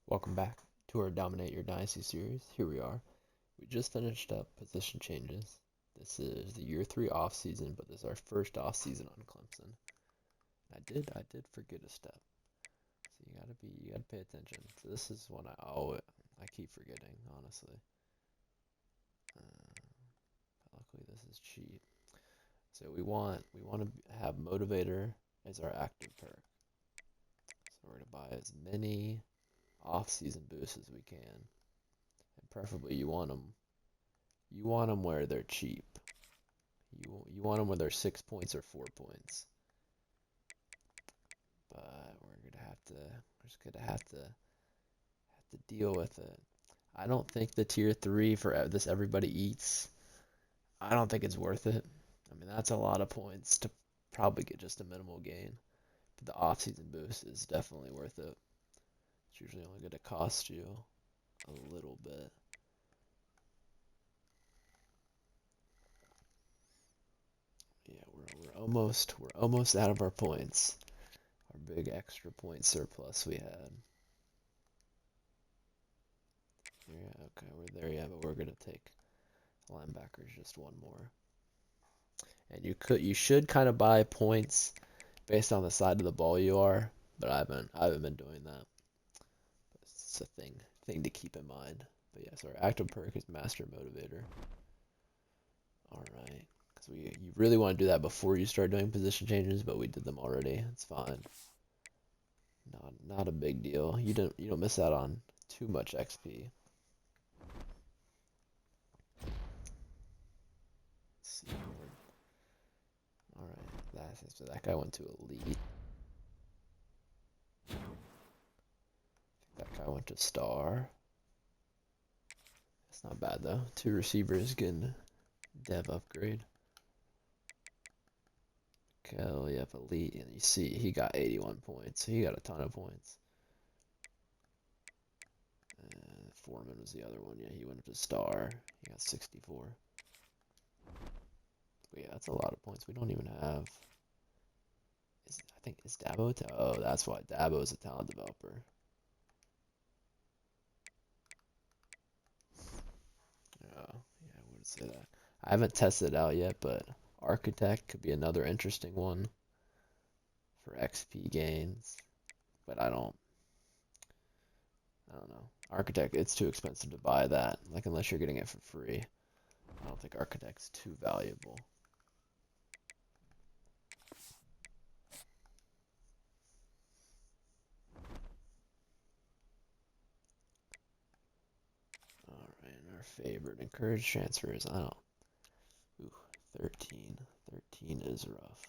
Welcome back to our Dominate Your Dynasty series. Here we are. We just finished up position changes. This is the year 3 off season, but this is our first off season on Clemson. I did forget a step. So you gotta pay attention. So this is one I keep forgetting, honestly. Luckily this is cheap. So we want to have motivator as our active perk. So we're gonna buy as many off-season boosts as we can, and preferably you want them where they're cheap. You want them where they're 6 points or 4 points. But we're just gonna have to deal with it. I don't think the tier 3 for this everybody eats. I don't think it's worth it. I mean, that's a lot of points to probably get just a minimal gain. But the off-season boost is definitely worth it. It's usually only going to cost you a little bit. Yeah, we're almost out of our points. Our big extra point surplus we had. Yeah, okay, we're there, yeah, but we're gonna take linebackers just one more. And you should kind of buy points based on the side of the ball you are, but I haven't been doing that. But it's a thing to keep in mind. But yes, our active perk is Master Motivator. All right, because you really want to do that before you start doing position changes, but we did them already. It's fine. Not a big deal. You don't miss out on too much XP. Let's see. All right, so that guy went to elite. That guy went to star. That's not bad though. 2 receivers getting dev upgrade. Kel, yep, elite, and you see he got 81 points. He got a ton of points. Foreman was the other one. Yeah, he went up to star. He got 64. But yeah, that's a lot of points. We don't even have. I think is Dabo. Oh, that's why Dabo is a talent developer. Yeah, I would say that. I haven't tested it out yet, but Architect could be another interesting one for XP gains. But I don't know. Architect, it's too expensive to buy that. Like unless you're getting it for free. I don't think Architect's too valuable. Alright, and our favorite. Encourage transfers. I don't. Ooh, 13. 13 is rough.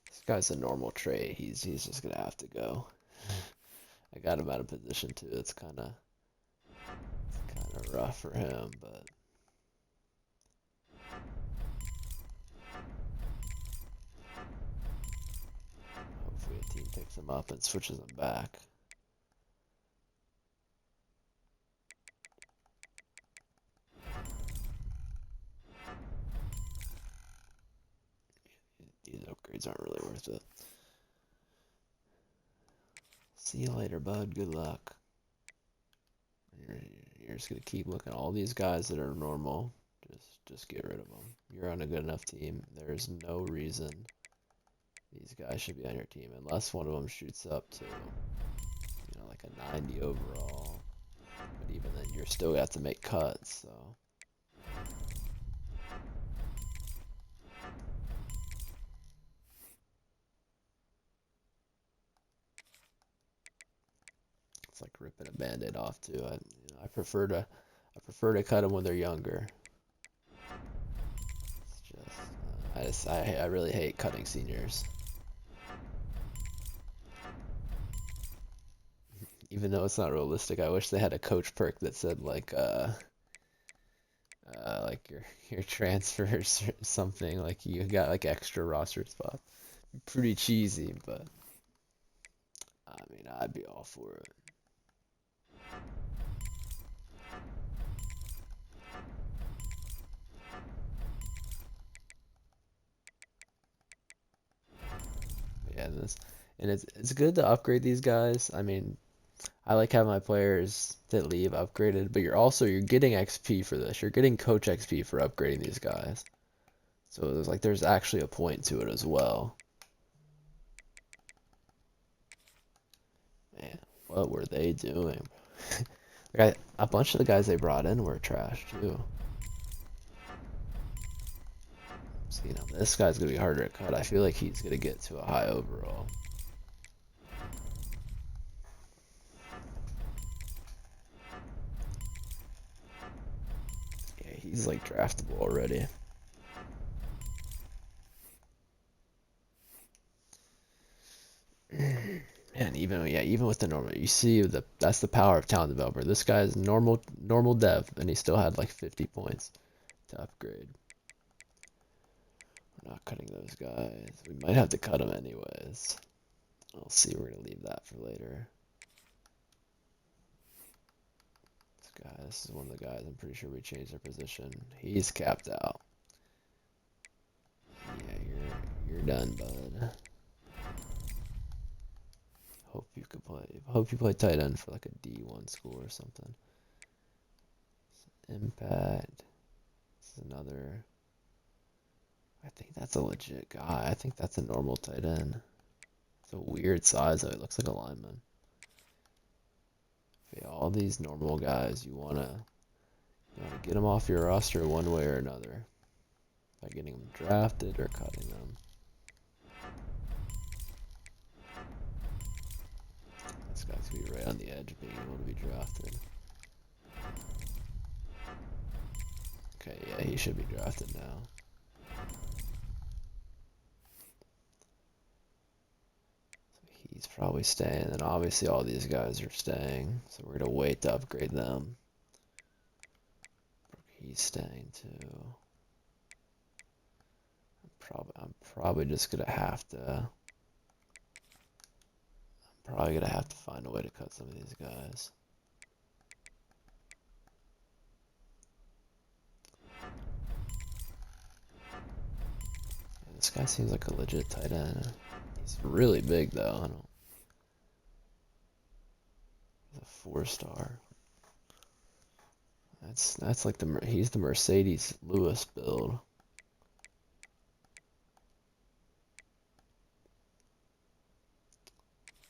This guy's a normal trade. He's just gonna have to go. I got him out of position too. It's kinda rough for him, but hopefully a team picks him up and switches him back. These upgrades aren't really worth it. See you later, bud. Good luck. You're just gonna keep looking at all these guys that are normal. Just get rid of them. You're on a good enough team. There's no reason these guys should be on your team unless one of them shoots up to, like a 90 overall. But even then, you're still gonna have to make cuts. So. It's like ripping a band-aid off too. I prefer to cut them when they're younger. It's just I really hate cutting seniors. Even though it's not realistic, I wish they had a coach perk that said like your transfers or something, like you got like extra roster spots. Pretty cheesy, but I mean I'd be all for it. Yeah, and it's good to upgrade these guys. I mean, I like having my players that leave upgraded, but you're getting XP for this. You're getting coach XP for upgrading these guys. So there's actually a point to it as well. Man, what were they doing? A bunch of the guys they brought in were trash too. So, this guy's gonna be harder to cut. I feel like he's gonna get to a high overall. Yeah, he's like draftable already. And even with the normal, you see that's the power of talent developer. This guy's normal dev, and he still had like 50 points to upgrade. We're not cutting those guys. We might have to cut them anyways. I'll see. We're gonna leave that for later. This is one of the guys. I'm pretty sure we changed their position. He's capped out. Yeah, you're done, bud. Hope you play tight end for like a D1 school or something. Impact. This is another. I think that's a legit guy. I think that's a normal tight end. It's a weird size though. It looks like a lineman. Okay, all these normal guys, you wanna get them off your roster one way or another by getting them drafted or cutting them. This guy's gonna be right on the edge of being able to be drafted. Okay, yeah, he should be drafted now. He's probably staying, and obviously all these guys are staying, so we're gonna wait to upgrade them. He's staying too. I'm probably just gonna have to. I'm probably gonna have to find a way to cut some of these guys. This guy seems like a legit tight end. He's really big though. He's a 4-star. That's like he's the Mercedes Lewis build.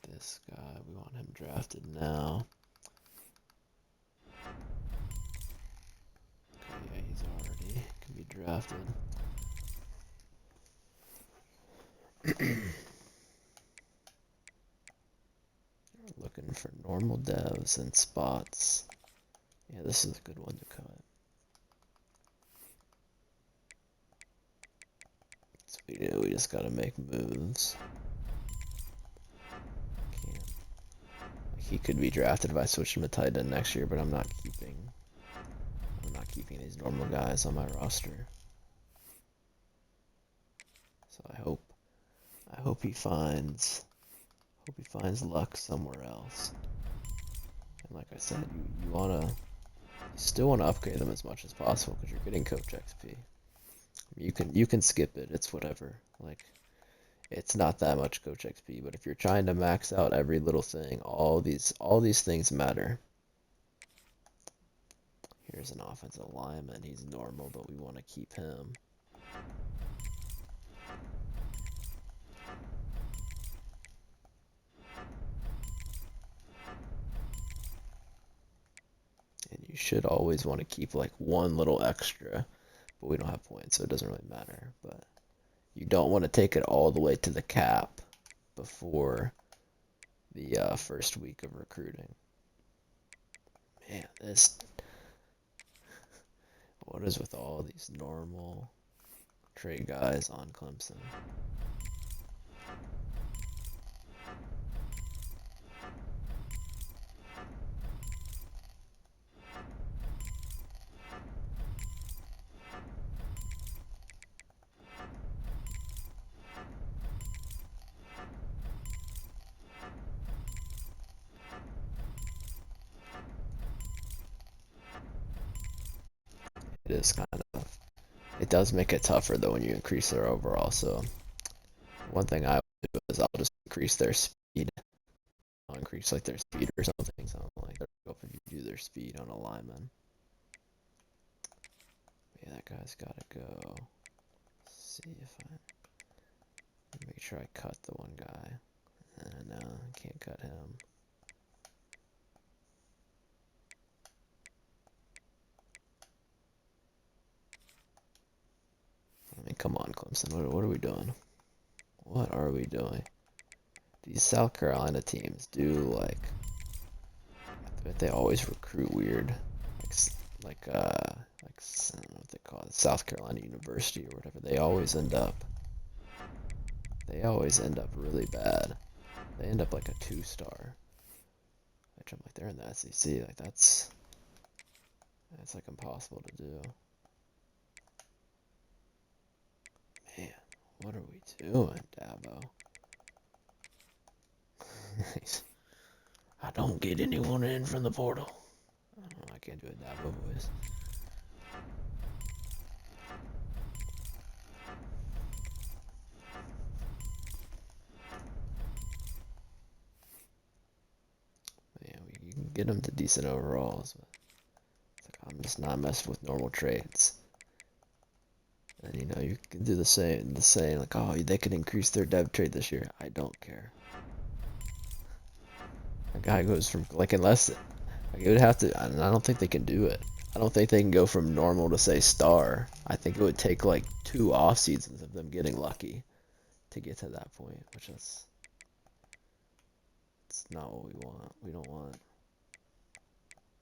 This guy, we want him drafted now. Okay, yeah, he's already can be drafted. Looking for normal devs and spots. Yeah, this is a good one to cut. So we just gotta make moves. He could be drafted if I switch him to tight end next year, but I'm not keeping these normal guys on my roster. So I hope he finds luck somewhere else. And like I said, you still wanna upgrade them as much as possible because you're getting coach XP. You can skip it. It's whatever. Like, it's not that much coach XP, but if you're trying to max out every little thing, all these things matter. Here's an offensive lineman. He's normal, but we want to keep him. And you should always want to keep like one little extra, but we don't have points, so it doesn't really matter. But you don't want to take it all the way to the cap before the first week of recruiting. Man, what is with all these normal trade guys on Clemson? It does make it tougher though when you increase their overall. So one thing I do is I'll just increase their speed. I'll increase like their speed or something. So like if you do their speed on a lineman. Yeah, that guy's gotta go. Let's see if I make sure I cut the one guy. No, I can't cut him. I mean, come on, Clemson. What are we doing? What are we doing? These South Carolina teams do like, I bet they always recruit weird, like I don't know what they call it, South Carolina University or whatever. They always end up really bad. They end up like a 2-star, which I'm like they're in the SEC. Like that's like impossible to do. Man, what are we doing, Dabo? I don't get anyone in from the portal. I can't do a Dabo voice. Yeah, you can get them to decent overalls, but it's like, I'm just not messing with normal trades. And you can do the same, like, oh, they could increase their dev trade this year. I don't care. A guy goes from like unless like, it would have to. I don't think they can do it. I don't think they can go from normal to say star. I think it would take like 2 off seasons of them getting lucky to get to that point, which is it's not what we want. We don't want.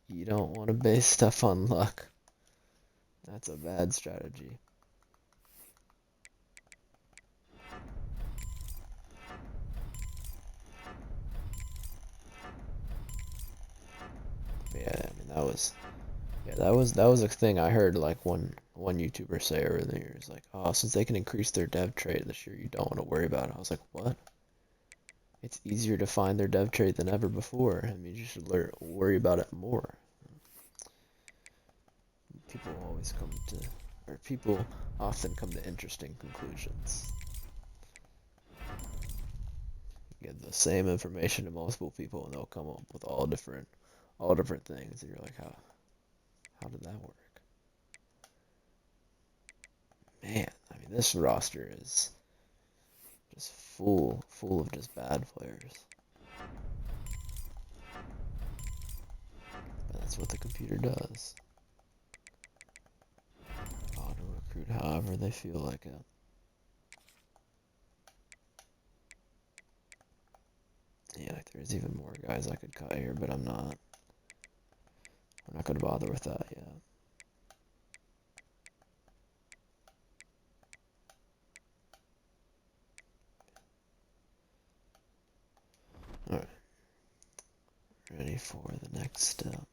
You don't want to base stuff on luck. That's a bad strategy. Yeah, I mean that was a thing I heard like one YouTuber say earlier. It's like, oh, since they can increase their dev trade this year, you don't want to worry about it. I was like, what? It's easier to find their dev trade than ever before. I mean, you should worry about it more. People often come to interesting conclusions. You give the same information to multiple people, and they'll come up with all different things, and you're like, how did that work? Man, I mean, this roster is just full of just bad players. But that's what the computer does. Auto recruit however they feel like it. Yeah, like there's even more guys I could cut here, but I'm not. I'm not gonna bother with that yet. Alright. Ready for the next step.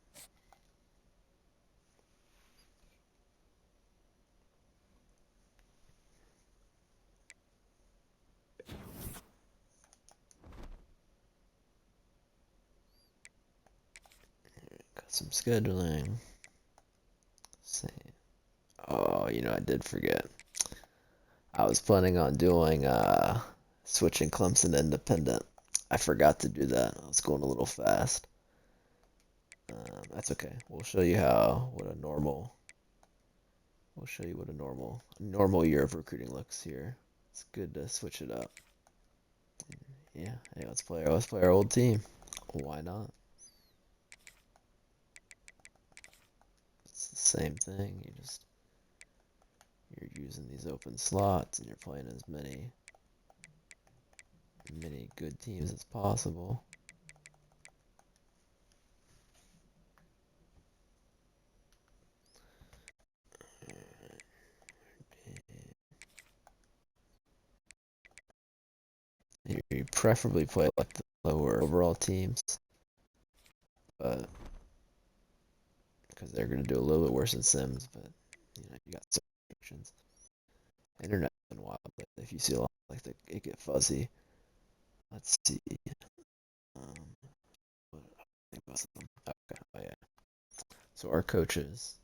Got some scheduling. Same. Oh, I did forget. I was planning on doing switching Clemson to independent. I forgot to do that. I was going a little fast. That's okay. We'll show you what a normal normal year of recruiting looks here. It's good to switch it up. Yeah, hey, let's play our old team. Why not? It's the same thing. You're using these open slots and you're playing as many good teams as possible. You preferably play like the lower overall teams, but because they're going to do a little bit worse than Sims, but you got some restrictions. Internet's been wild, but if you see a lot like it get fuzzy. Let's see. What I think about them. Okay, oh yeah. So our coaches,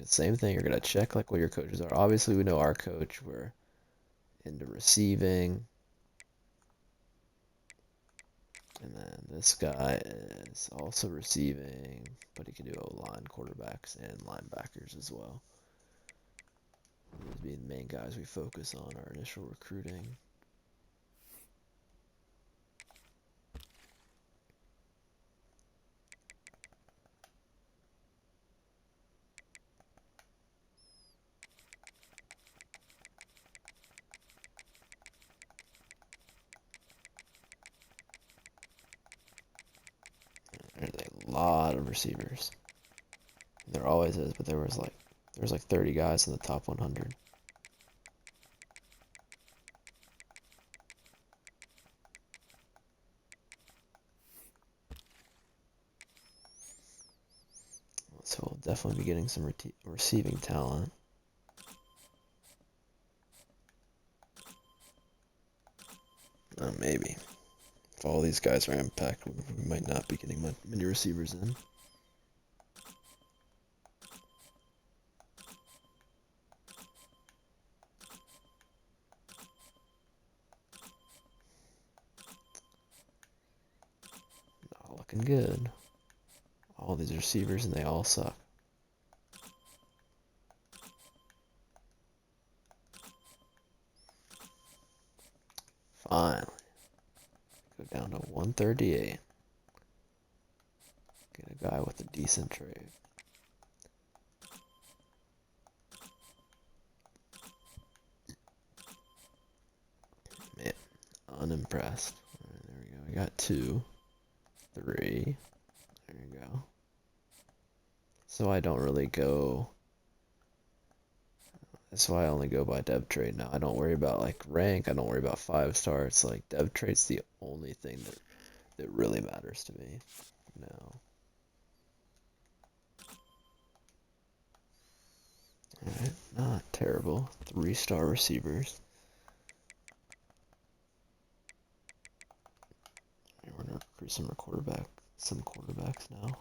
same thing. You're gonna check like what your coaches are. Obviously, we know our coach. We're into receiving. And then this guy is also receiving, but he can do O-line, quarterbacks, and linebackers as well. These would be the main guys we focus on our initial recruiting. There's a lot of receivers. There always is, but there was like 30 guys in the top 100. So we'll definitely be getting some receiving talent. Maybe. If all these guys are impact, we might not be getting many receivers in. Not looking good. All these receivers, and they all suck. Finally. Go down to 138. Get a guy with a decent trade. Man, unimpressed. Alright, there we go. We got 2, 3. There you go. So I don't really go. That's why I only go by dev trade now. I don't worry about like rank. I don't worry about 5-star. It's like dev trade's the only thing that really matters to me now. Alright, not terrible. 3-star receivers. We're gonna recruit some quarterbacks now.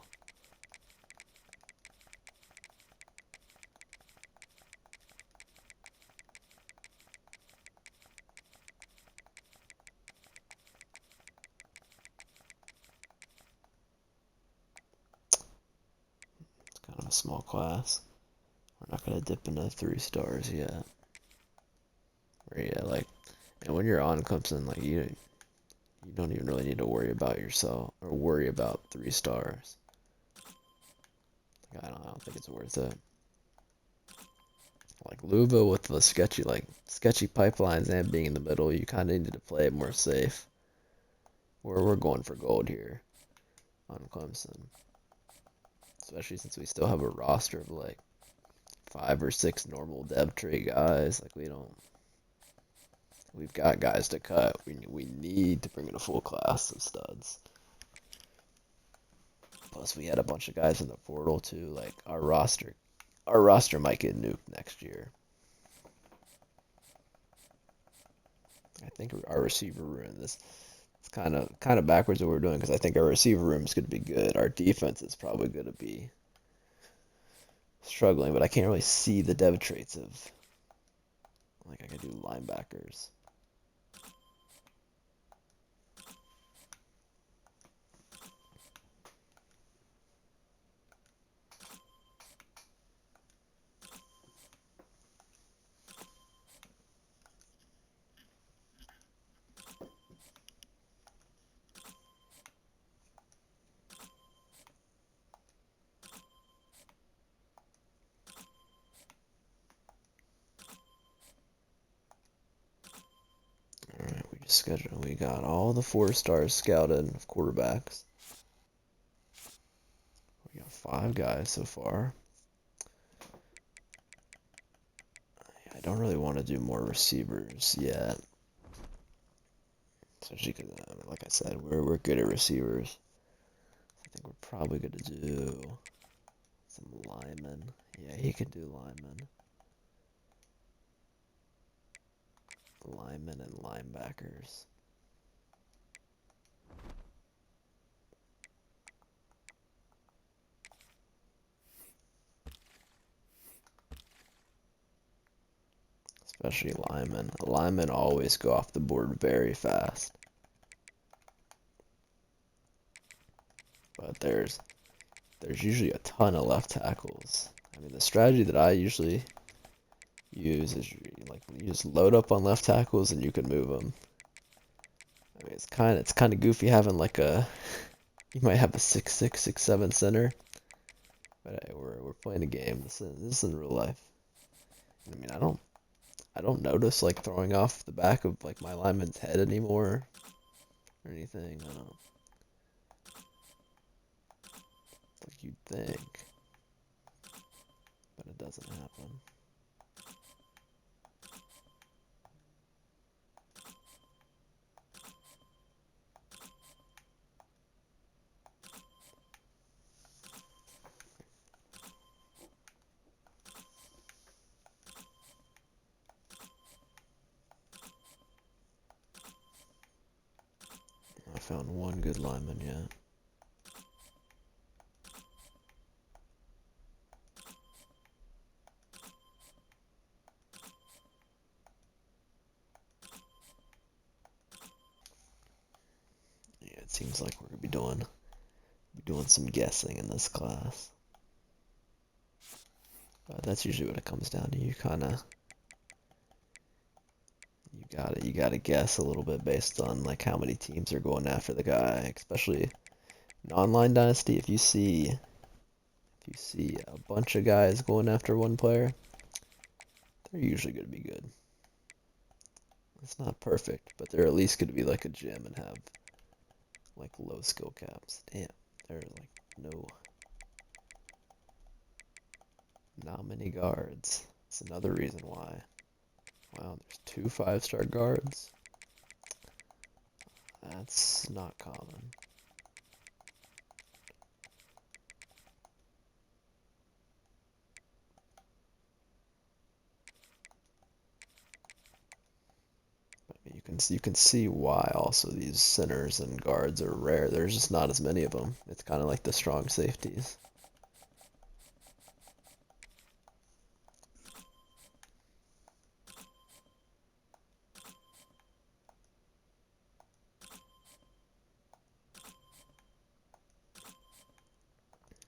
It's kind of a small class. We're not gonna dip into 3 stars yet. And when you're on Clemson, like you don't even really need to worry about yourself or worry about 3 stars. Like, I don't think it's worth it. Like Louisville with the sketchy pipelines and being in the middle, you kind of need to play it more safe. We're going for gold here on Clemson, especially since we still have a roster of like 5 or 6 normal dev trade guys. Like we've got guys to cut. We need to bring in a full class of studs. Plus, we had a bunch of guys in the portal too. Like our roster might get nuked next year. I think our receiver room it's kind of backwards what we're doing because I think our receiver room is going to be good. Our defense is probably going to be struggling, but I can't really see the dev traits of like I could do linebackers. Alright, we got all the 4 stars scouted of quarterbacks. We got 5 guys so far. I don't really want to do more receivers yet. Especially because, like I said, we're good at receivers. I think we're probably going to do some linemen. Yeah, he could do linemen. Linemen and linebackers. Especially linemen. Linemen always go off the board very fast. but there's usually a ton of left tackles. I mean, the strategy that I usually use is you just load up on left tackles and you can move them. I mean, it's kind of goofy having you might have a 6'6", 6'7" center, but hey, we're playing a game. This is in real life. I mean, I don't notice like throwing off the back of like my lineman's head anymore or anything. I don't like you'd think, but it doesn't happen. I found one good lineman yet. Yeah, it seems like we're gonna be doing some guessing in this class. But that's usually what it comes down to. You gotta guess a little bit based on like how many teams are going after the guy, especially in online dynasty. If you see a bunch of guys going after one player, they're usually gonna be good. It's not perfect, but they're at least gonna be like a gym and have like low skill caps. Damn, there are like not many guards. It's another reason why. Wow, there's 2 5-star guards. That's not common. But I mean, you can see why also these centers and guards are rare. There's just not as many of them. It's kind of like the strong safeties.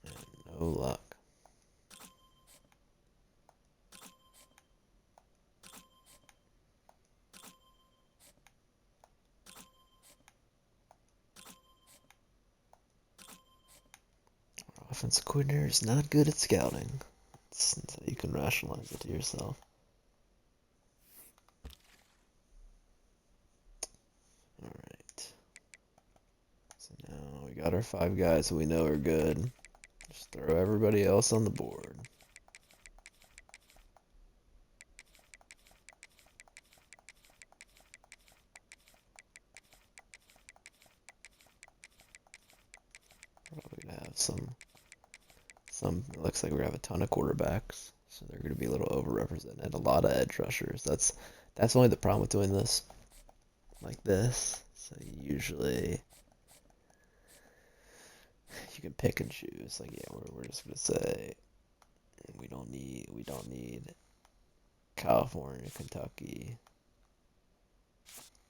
And no luck. Our offensive coordinator is not good at scouting. So you can rationalize it to yourself. Alright. So now we got our 5 guys who we know are good. Just throw everybody else on the board. Probably gonna have some. It looks like we have a ton of quarterbacks, so they're gonna be a little overrepresented. A lot of edge rushers. That's only the problem with doing this like this. So usually you can pick and choose. Like yeah, we're just gonna say we don't need California, Kentucky.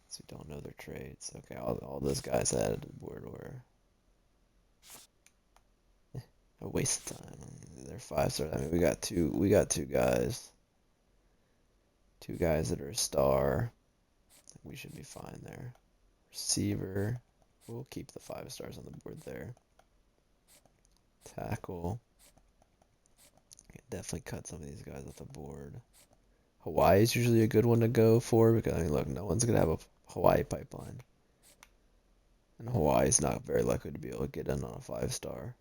So we don't know their trades. Okay, all those guys added to the board were a waste of time. They're 5-star. I mean, we got two guys, that are a star. We should be fine there. Receiver, we'll keep the 5 stars on the board there. Tackle, I can definitely cut some of these guys off the board. Hawaii is usually a good one to go for because I mean, look, no one's gonna have a Hawaii pipeline, and Hawaii's not very likely to be able to get in on a 5-star.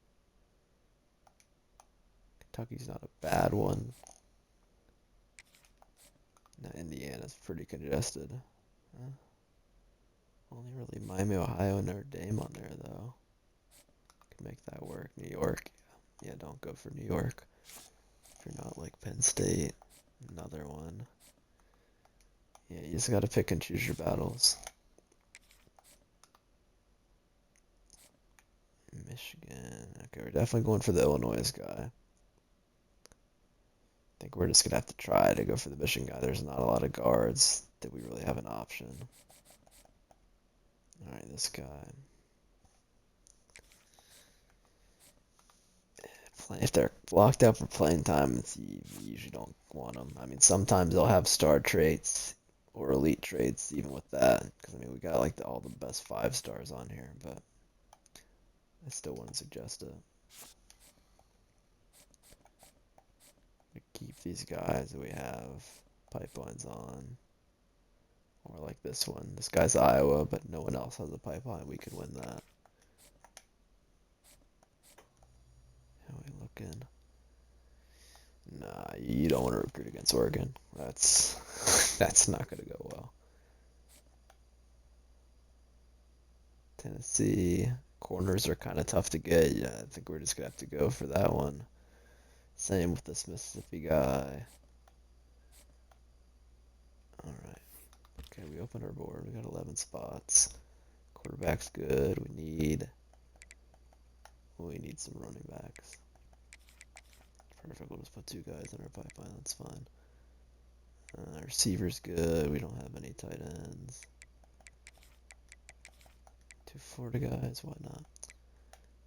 Kentucky's not a bad one. Now, Indiana's pretty congested. Only really Miami, Ohio, and Notre Dame on there though. Could make that work. New York, yeah, don't go for New York if you're not like Penn State. Another one. Yeah, you just gotta pick and choose your battles. Michigan. Okay, we're definitely going for the Illinois guy. I think we're just gonna have to try to go for the Michigan guy. There's not a lot of guards that we really have an option. Alright, this guy. if they're locked out for playing time, you usually don't want them. I mean, sometimes they'll have star traits or elite traits, even with that. Because I mean, we got like all the best 5 stars on here, but I still wouldn't suggest it. Keep these guys that we have pipelines on. Or like this one. This guy's Iowa, but no one else has a pipeline. We could win that. How are we looking? Nah, you don't want to recruit against Oregon. That's not gonna go well. Tennessee corners are kind of tough to get. Yeah, I think we're just gonna have to go for that one. Same with this Mississippi guy. All right. Okay, we opened our board. We got 11 spots. Quarterback's good. We need some running backs. Perfect. We'll just put 2 guys in our pipeline. That's fine. Receiver's good. We don't have any tight ends. 2 Florida guys. Why not?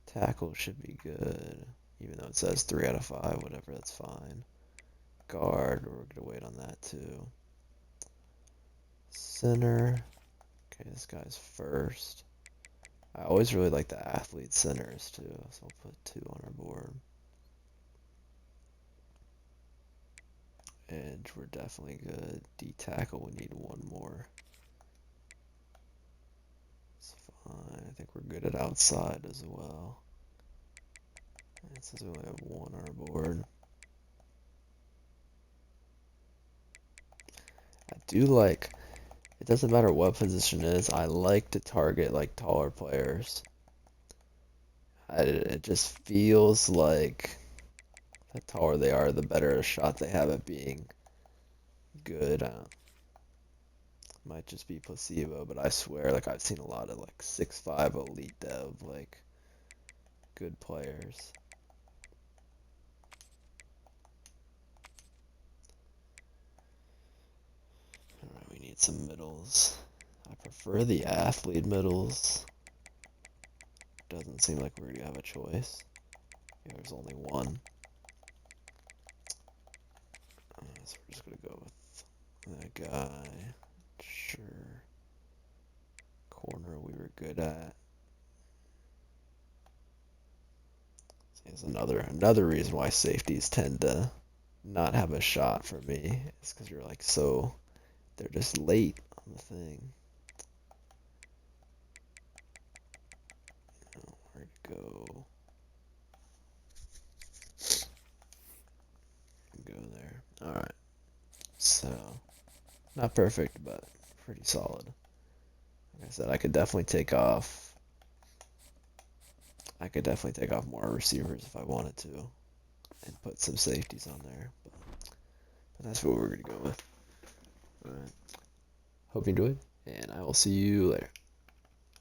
Tackle should be good. Even though it says 3 out of 5. Whatever. That's fine. Guard. We're going to wait on that too. Center. Okay, this guy's first. I always really like the athlete centers too, so I'll put 2 on our board. Edge, we're definitely good. D tackle, we need 1 more. It's fine. I think we're good at outside as well. It says we only have 1 on our board. I do like, it doesn't matter what position it is, I like to target like taller players. It just feels like the taller they are, the better a shot they have at being good. Might just be placebo, but I swear, like I've seen a lot of like 6'5" elite dev, like good players. Alright, we need some middles. I prefer the athlete middles. Doesn't seem like we're gonna have a choice. Yeah, there's only 1. So we're just gonna go with that guy. Sure. Corner we were good at. Is another reason why safeties tend to not have a shot for me. It's because you're like they're just late on the thing. Where'd it go? Go there. Alright. So, not perfect, but pretty solid. Like I said, I could definitely take off more receivers if I wanted to and put some safeties on there. But that's what we're going to go with. Alright. Hope you enjoyed, and I will see you later.